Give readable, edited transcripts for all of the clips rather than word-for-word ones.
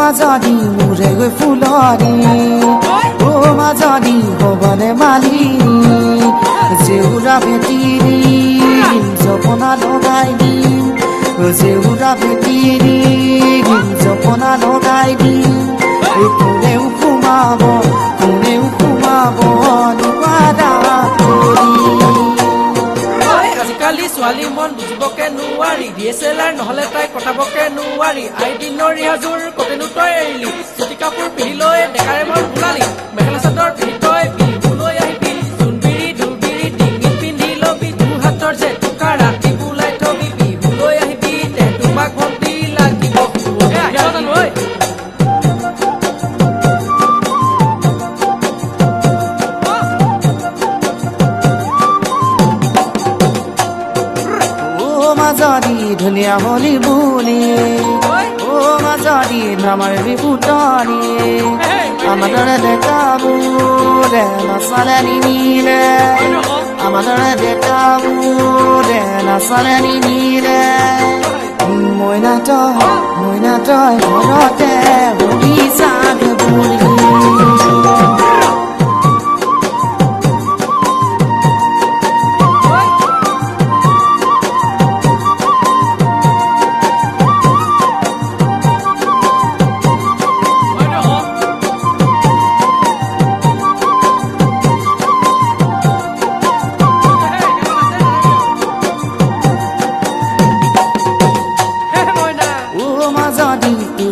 মাজদি মোৰে গৈ ফুলনি মাজদি হবনে মালিনী জেউৰা ভেটিৰি জপনা লগাই দিম জেউৰা ভেটিৰি জপনা লগাই দিম কোনেও সোমাব নোৱাৰা আজিকালি ছোৱালী মন বুজিবকে নোৱাৰি DSLR নহলে তাই কটাবকে নোৱাৰি আইদিনৰ ৰিহাজুৰ কতেনো তই এৰিলি চুটি কাপোৰ পিন্ধি লৈ ডেকাৰে মন ভুলালি মেখেলা চাদৰ পিন্ধি তই বিহুলৈ আহিবি জোনবিৰি ঢোলবিৰি ডিঙিত পিন্ধি লবি দুহাতৰ যে টুকা ৰাতি বুলাই থবি বিহুলৈ আহিবি তে তোমাক ভণ্টি লাগিব মাজদি ধুনীয়া হলি বুলি মাজদি নামাৰিবি ফুটনি আমাৰ দৰে ডেকাবোৰে নাচালে নিমিলে আমাৰ দৰে ডেকাবোৰে নাচালে নিমিলে মইনা তই ঘৰতে বহি চাগে বুলি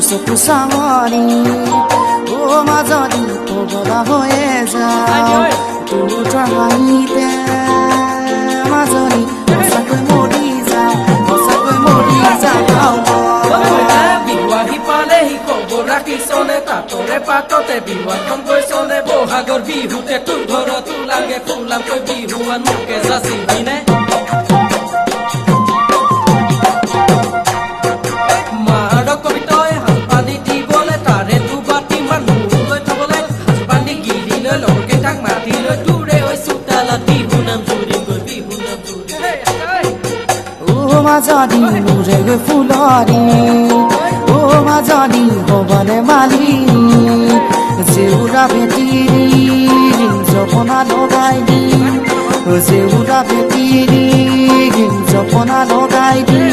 চকু চামনি মাজদি পগলা হৈয়ে যায় তোৰ হাঁহিতে মাজনি সঁচাকৈ মৰি যায় বিহু আহি পালেহি খবৰ ৰাখিছনে তাতৰে পাততে বিহুৱাখন গৈছনে বহাগৰ বিহুতে তোৰ ঘৰতো লাগে ফুলামকৈ বিহুৱান মোকে যাচিবিনে মাজদি মোৰে গৈ ফুলনি মাজদি হবনে মালিনী জেউৰা ভেটিৰি জপনা লগাই দিম জেউৰা ভেটিৰি জপনা লগাই দিম